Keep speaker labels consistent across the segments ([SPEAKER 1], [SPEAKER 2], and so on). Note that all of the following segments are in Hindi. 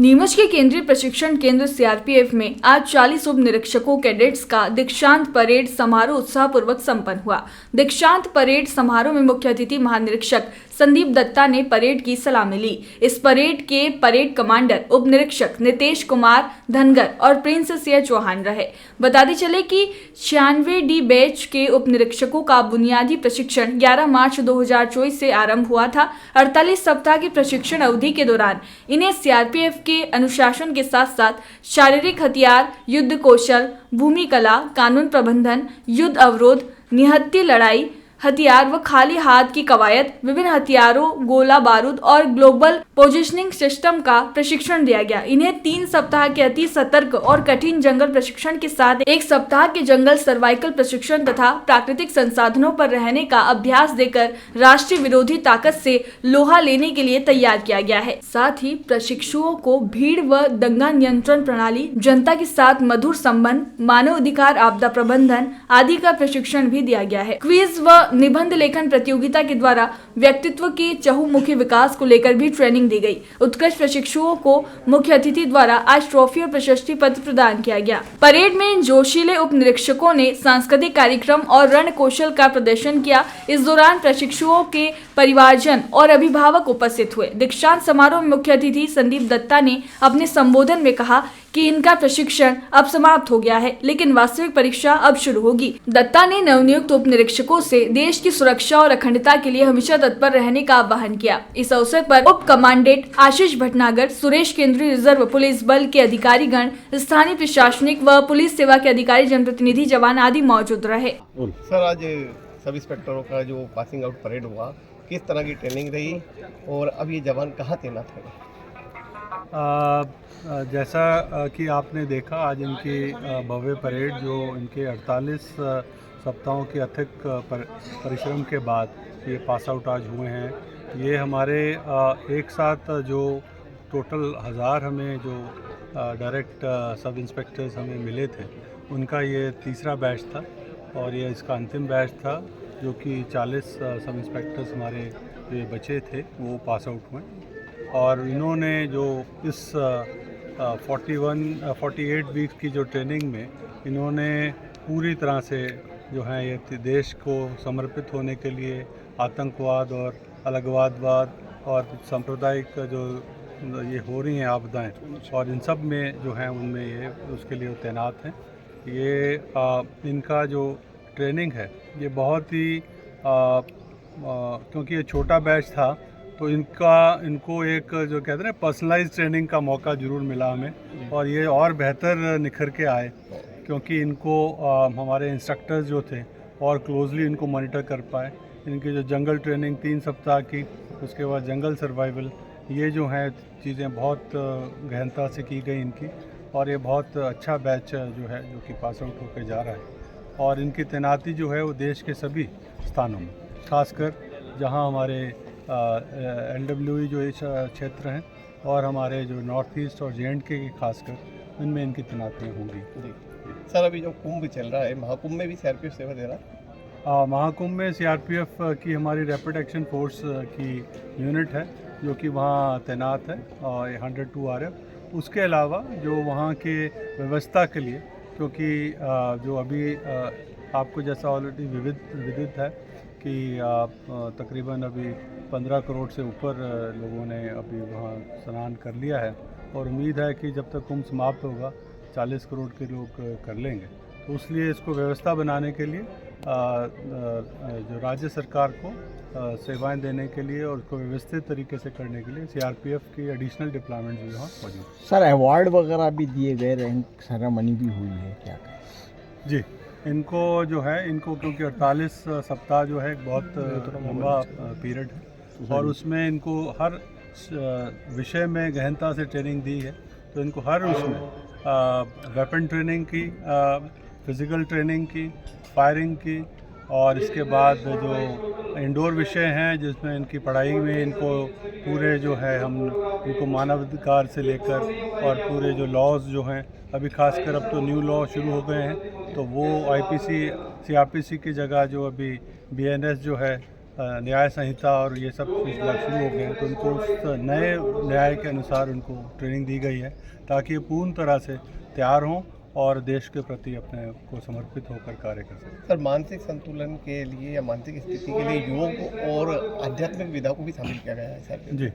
[SPEAKER 1] नीमच के केंद्रीय प्रशिक्षण केंद्र सीआरपीएफ में आज 40 उप निरीक्षकों कैडेट्स का दीक्षांत परेड समारोह उत्साहपूर्वक संपन्न हुआ। दीक्षांत परेड समारोह में मुख्य अतिथि महानिरीक्षक संदीप दत्ता ने परेड की सलामी ली। इस परेड के परेड कमांडर उप निरीक्षक नितेश कुमार धनगर और प्रिंस सिंह चौहान रहे। बताते चले कि 96D बैच के उप निरीक्षकों का बुनियादी प्रशिक्षण 11 मार्च 2024 से आरंभ हुआ था। 48 सप्ताह की प्रशिक्षण अवधि के दौरान इन्हें सीआरपीएफ के अनुशासन के साथ साथ शारीरिक हथियार, युद्ध कौशल, भूमि कला, कानून प्रबंधन, युद्ध अवरोध, निहत्थी लड़ाई हथियार व खाली हाथ की कवायद, विभिन्न हथियारों, गोला बारूद और ग्लोबल पोजिशनिंग सिस्टम का प्रशिक्षण दिया गया। इन्हें 3 सप्ताह के अति सतर्क और कठिन जंगल प्रशिक्षण के साथ 1 सप्ताह के जंगल सर्वाइकल प्रशिक्षण तथा प्राकृतिक संसाधनों पर रहने का अभ्यास देकर राष्ट्रीय विरोधी ताकत से लोहा लेने के लिए तैयार किया गया है। साथ ही प्रशिक्षुओं को भीड़ व दंगा नियंत्रण प्रणाली, जनता के साथ मधुर संबंध, मानव अधिकार, आपदा प्रबंधन आदि का प्रशिक्षण भी दिया गया है। क्विज व निबंध लेखन प्रतियोगिता के द्वारा व्यक्तित्व के चहुमुखी विकास को लेकर भी ट्रेनिंग दी गई। उत्कृष्ट प्रशिक्षुओं को मुख्य अतिथि द्वारा आज ट्रॉफी और प्रशस्ति पत्र प्रदान किया गया। परेड में जोशीले उप निरीक्षकों ने सांस्कृतिक कार्यक्रम और रण कौशल का प्रदर्शन किया। इस दौरान प्रशिक्षुओं के परिवारजन और अभिभावक उपस्थित हुए। दीक्षांत समारोह में मुख्य अतिथि संदीप दत्ता ने अपने संबोधन में कहा कि इनका प्रशिक्षण अब समाप्त हो गया है, लेकिन वास्तविक परीक्षा अब शुरू होगी। दत्ता ने नवनियुक्त उप निरीक्षकों से देश की सुरक्षा और अखंडता के लिए हमेशा तत्पर रहने का आह्वान किया। इस अवसर पर उप कमांडेंट आशीष भटनागर, सुरेश, केंद्रीय रिजर्व पुलिस बल के अधिकारीगण, स्थानीय प्रशासनिक व पुलिस सेवा के अधिकारी, जनप्रतिनिधि, जवान आदि मौजूद रहे।
[SPEAKER 2] सर, आज सब इंस्पेक्टरों का जो पासिंग आउट परेड हुआ, किस तरह की ट्रेनिंग रही और अब ये जवान कहाँ तैनात है?
[SPEAKER 3] जैसा कि आपने देखा, आज इनकी भव्य परेड जो इनके 48 सप्ताहों के अथक परिश्रम के बाद ये पास आउट आज हुए हैं। ये हमारे एक साथ जो टोटल 1000 हमें जो डायरेक्ट सब इंस्पेक्टर्स हमें मिले थे, उनका ये तीसरा बैच था और ये इसका अंतिम बैच था, जो कि 40 सब इंस्पेक्टर्स हमारे जो बचे थे वो पास आउट हुए। और इन्होंने जो इस 48 वीक की जो ट्रेनिंग में इन्होंने पूरी तरह से जो है ये देश को समर्पित होने के लिए आतंकवाद और अलगवादवाद और सांप्रदायिक जो ये हो रही हैं आपदाएं, और इन सब में जो है उनमें ये उसके लिए तैनात हैं। ये इनका जो ट्रेनिंग है ये बहुत ही क्योंकि ये छोटा बैच था तो इनको एक जो कहते हैं ना पर्सनलाइज ट्रेनिंग का मौका ज़रूर मिला हमें, और ये और बेहतर निखर के आए क्योंकि इनको हमारे इंस्ट्रक्टर्स जो थे और क्लोजली इनको मॉनिटर कर पाए। इनकी जो जंगल ट्रेनिंग 3 सप्ताह की, उसके बाद जंगल सर्वाइवल, ये जो हैं चीज़ें बहुत गहनता से की गई इनकी, और ये बहुत अच्छा बैच जो है जो कि पास आउट होकर जा रहा है। और इनकी तैनाती जो है वो देश के सभी स्थानों में, खासकर जहां हमारे LWE जो क्षेत्र हैं और हमारे जो नॉर्थ ईस्ट और JNK के खासकर इनमें इनकी तैनातियाँ होंगी।
[SPEAKER 2] सर, अभी जो कुंभ चल रहा है, महाकुंभ में भी सीआरपीएफ सेवा दे रहा है?
[SPEAKER 3] महाकुंभ में सीआरपीएफ की हमारी रैपिड एक्शन फोर्स की यूनिट है जो कि वहाँ तैनात है, और 102 RF। उसके अलावा जो वहाँ के व्यवस्था के लिए, क्योंकि जो अभी आपको जैसा ऑलरेडी विदित है कि तकरीबन अभी 15 करोड़ से ऊपर लोगों ने अभी वहाँ स्नान कर लिया है, और उम्मीद है कि जब तक कुंभ समाप्त होगा 40 करोड़ के लोग कर लेंगे। तो इसलिए इसको व्यवस्था बनाने के लिए जो राज्य सरकार को सेवाएं देने के लिए और उसको व्यवस्थित तरीके से करने के लिए सीआरपीएफ की एडिशनल डिप्लॉयमेंट भी वहाँ मौजूद है।
[SPEAKER 4] सर, अवार्ड वगैरह भी दिए गए, रैंक सेरेमनी भी हुई है, क्या कहें?
[SPEAKER 3] जी, इनको जो है इनको क्योंकि 48 सप्ताह जो है एक बहुत लंबा पीरियड है, और उसमें इनको हर विषय में गहनता से ट्रेनिंग दी है। तो इनको हर उसमें वेपन ट्रेनिंग की, फिज़िकल ट्रेनिंग की, फायरिंग की, और इसके बाद जो इंडोर विषय हैं जिसमें इनकी पढ़ाई में इनको पूरे जो है हम इनको मानवाधिकार से लेकर और पूरे जो लॉज जो हैं, अभी खासकर अब तो न्यू लॉ शुरू हो गए हैं, तो वो IPC CRPC की जगह जो अभी BNS जो है न्याय संहिता और ये सब शुरू हो गए हैं, तो उनको उस नए न्याय के अनुसार उनको ट्रेनिंग दी गई है ताकि ये पूर्ण तरह से तैयार हों और देश के प्रति अपने को समर्पित होकर कार्य कर सकें।
[SPEAKER 2] सर, मानसिक संतुलन के लिए या मानसिक स्थिति के लिए योग और आध्यात्मिक विधा को भी शामिल किया गया है सर।
[SPEAKER 3] जी,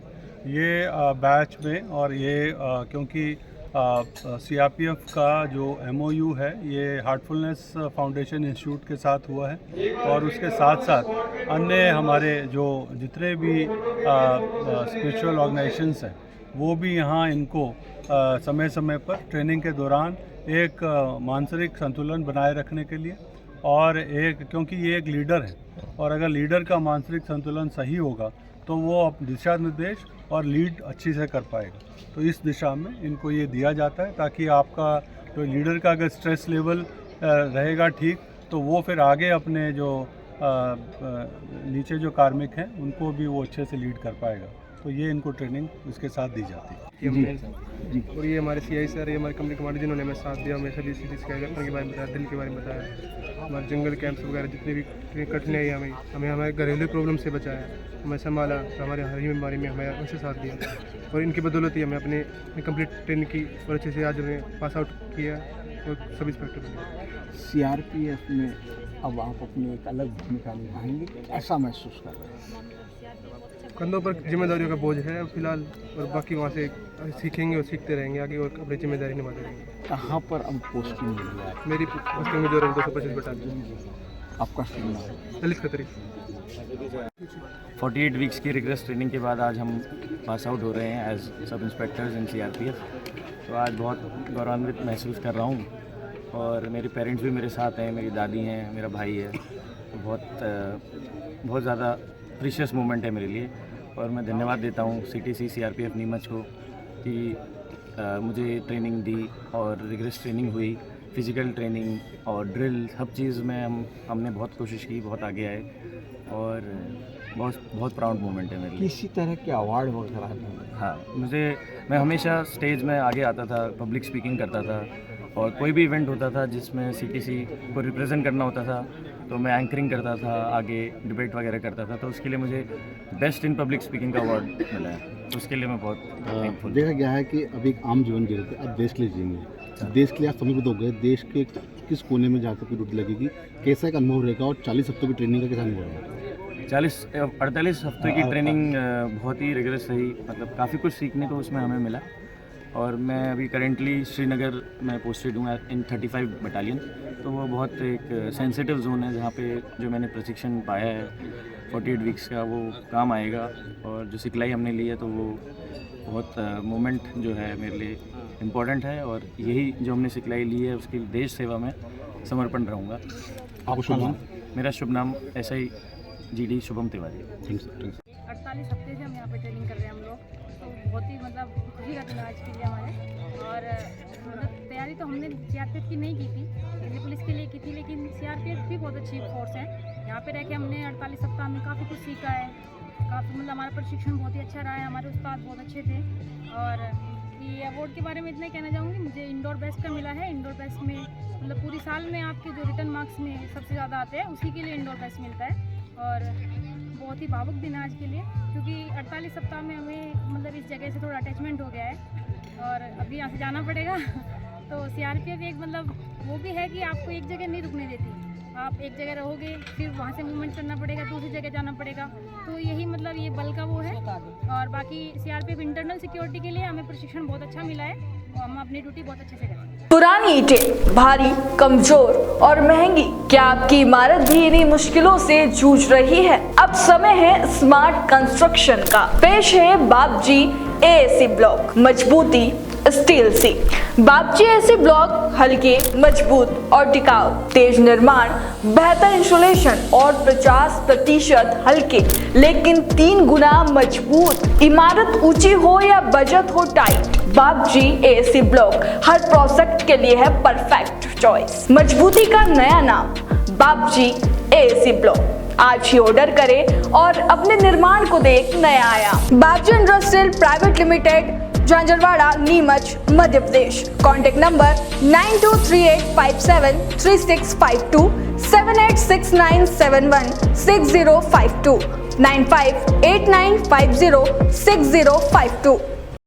[SPEAKER 3] ये बैच में और ये क्योंकि सीआरपीएफ का जो MOU है ये हार्टफुलनेस फाउंडेशन इंस्टीट्यूट के साथ हुआ है और उसके साथ साथ अन्य हमारे जो जितने भी स्पिरिचुअल ऑर्गेनाइजेशंस हैं वो भी यहाँ इनको समय समय पर ट्रेनिंग के दौरान एक मानसिक संतुलन बनाए रखने के लिए और एक क्योंकि ये एक लीडर है और अगर लीडर का मानसिक संतुलन सही होगा तो वो दिशा निर्देश और लीड अच्छी से कर पाएगा। तो इस दिशा में इनको ये दिया जाता है ताकि आपका जो लीडर का अगर स्ट्रेस लेवल रहेगा ठीक तो वो फिर आगे अपने जो नीचे जो कार्मिक हैं उनको भी वो अच्छे से लीड कर पाएगा। तो ये इनको ट्रेनिंग इसके साथ दी जाती है।
[SPEAKER 5] जी। और ये हमारे CI सर, ये हमारे कंपनी कमांडर जिन्होंने हमें साथ दिया, हमें सभी सीरीज के के बारे में बताया, दिल के बारे में बताया, हमारे जंगल कैंप्स वगैरह जितनी भी कठिनाई हमें हमारे घरेलू प्रॉब्लम से बचाया, हमें संभाला, हमारे हर ही बीमारी में हमें उनसे साथ दिया और इनकी बदौलत ही हमें अपने कंप्लीट ट्रेनिंग की और अच्छे से आज हमें पास आउट किया और सब इंस्पेक्टर बने।
[SPEAKER 4] CRPF में अब आप अपनी एक अलग भूमिका निभाएंगे, ऐसा महसूस कर रहे हैं?
[SPEAKER 5] कंधों पर जिम्मेदारियों का बोझ है फिलहाल और बाकी वहाँ से सीखेंगे और सीखते रहेंगे आगे और अपनी जिम्मेदारी निभाते रहेंगे।
[SPEAKER 4] कहाँ पर अब पोस्टिंग मिल रहा है?
[SPEAKER 5] मेरी पोस्टिंग में जो है 225 बटालियन।
[SPEAKER 4] आपका शुभ नाम?
[SPEAKER 5] ललित खत्री।
[SPEAKER 6] 48 वीक्स की रिग्रेस ट्रेनिंग के बाद आज हम पास आउट हो रहे हैं एज सब इंस्पेक्टर्स इन CRPF। तो आज बहुत गौरवान्वित महसूस कर रहा हूँ और मेरे पेरेंट्स भी मेरे साथ हैं, मेरी दादी हैं, मेरा भाई है। तो बहुत ज़्यादा प्रीशियस मोमेंट है मेरे लिए और मैं धन्यवाद देता हूँ CTC CRPF नीमच को कि मुझे ट्रेनिंग दी और रिग्रेस ट्रेनिंग हुई, फिज़िकल ट्रेनिंग और ड्रिल सब चीज़ में हमने बहुत कोशिश की, बहुत आगे आए और बहुत प्राउड मोमेंट है मेरे लिए।
[SPEAKER 4] किसी तरह के अवार्ड वगैरह नहीं?
[SPEAKER 6] हाँ, मैं हमेशा स्टेज में आगे आता था, पब्लिक स्पीकिंग करता था और कोई भी इवेंट होता था जिसमें CTC को रिप्रेजेंट करना होता था तो मैं एंकरिंग करता था, आगे डिबेट वगैरह करता था, तो उसके लिए मुझे बेस्ट इन पब्लिक स्पीकिंग का अवार्ड मिला है। तो उसके लिए मैं बहुत थैंकफुल।
[SPEAKER 7] देखा गया है कि अभी एक आम जीवन जी रहे थे, अब देश के लिए जिएंगे, देश के लिए आप समर्पित हो गए, देश के किस कोने में जाकर ड्यूटी लगेगी, कैसा एक अनुभव रहेगा और 40 हफ्तों की ट्रेनिंग का कैसा अनुभव रहेगा? 48 हफ्ते की ट्रेनिंग बहुत ही रिगरस रही, मतलब काफ़ी कुछ सीखने को उसमें हमें मिला और मैं अभी करेंटली श्रीनगर में पोस्टेड हूँ इन 35 बटालियन। तो वो बहुत एक सेंसिटिव जोन है जहाँ पे जो मैंने प्रशिक्षण पाया है 48 वीक्स का वो काम आएगा और जो सिखलाई हमने ली है तो वो बहुत मोमेंट जो है मेरे लिए इम्पोर्टेंट है और यही जो हमने सिखलाई ली है उसकी देश सेवा में समर्पण रहूँगा। आपको शुभ नाम?
[SPEAKER 6] मेरा शुभ नाम SI GD शुभम तिवारी।
[SPEAKER 8] 48 हफ्ते से हम यहाँ पे ट्रेनिंग कर रहे हैं हम लोग, तो बहुत ही मतलब खुशी का दिन आज के लिए हमारे। और मतलब तैयारी तो हमने CRPF की नहीं की थी, दिल्ली पुलिस के लिए की थी, लेकिन CRPF भी बहुत अच्छी फोर्स है। यहाँ पे रह के हमने 48 सप्ताह में काफ़ी कुछ सीखा है, काफ़ी मतलब हमारा प्रशिक्षण बहुत ही अच्छा रहा है, हमारे उस्ताद बहुत अच्छे थे। और ये अवार्ड के बारे में इतना ही कहना चाहूँगी, मुझे इंडोर बेस्ट का मिला है। इंडोर बेस्ट में मतलब पूरी साल में आपके जो रिटर्न मार्क्स में सबसे ज़्यादा आते हैं उसी के लिए इंडोर बेस्ट मिलता है। और बहुत ही भावुक दिन है आज के लिए, क्योंकि 48 सप्ताह में हमें मतलब इस जगह से थोड़ा अटैचमेंट हो गया है और अभी यहाँ से जाना पड़ेगा। तो CRPF एक मतलब वो भी है कि आपको एक जगह नहीं रुकने देती, आप एक जगह रहोगे फिर वहाँ से मूवमेंट करना पड़ेगा, दूसरी जगह जाना पड़ेगा। तो यही मतलब ये बल का वो है। और बाकी CRPF इंटरनल सिक्योरिटी के लिए हमें प्रशिक्षण बहुत अच्छा मिला है और हम अपनी ड्यूटी बहुत अच्छे से करें।
[SPEAKER 1] पुरानी ईंटें भारी, कमजोर और महंगी, क्या आपकी इमारत भी इन्हीं मुश्किलों से जूझ रही है? अब समय है स्मार्ट कंस्ट्रक्शन का। पेश है बापजी AAC ब्लॉक, मजबूती स्टील सी। बापजी AAC ब्लॉक हल्के, मजबूत और टिकाऊ, तेज निर्माण, बेहतर इंसुलेशन और 50% हल्के लेकिन 3 गुना मजबूत। इमारत ऊंची हो या बजट हो टाइट, बापजी AAC ब्लॉक हर प्रोजेक्ट के लिए है परफेक्ट चॉइस। मजबूती का नया नाम बापजी AAC ब्लॉक। आज ही ऑर्डर करें और अपने निर्माण को दे एक नया आयाम। Bapji industrial private limited, Jhanjharwada, Neemuch, Madhya Pradesh. Contact number 9238573652 7869716052 9589506052।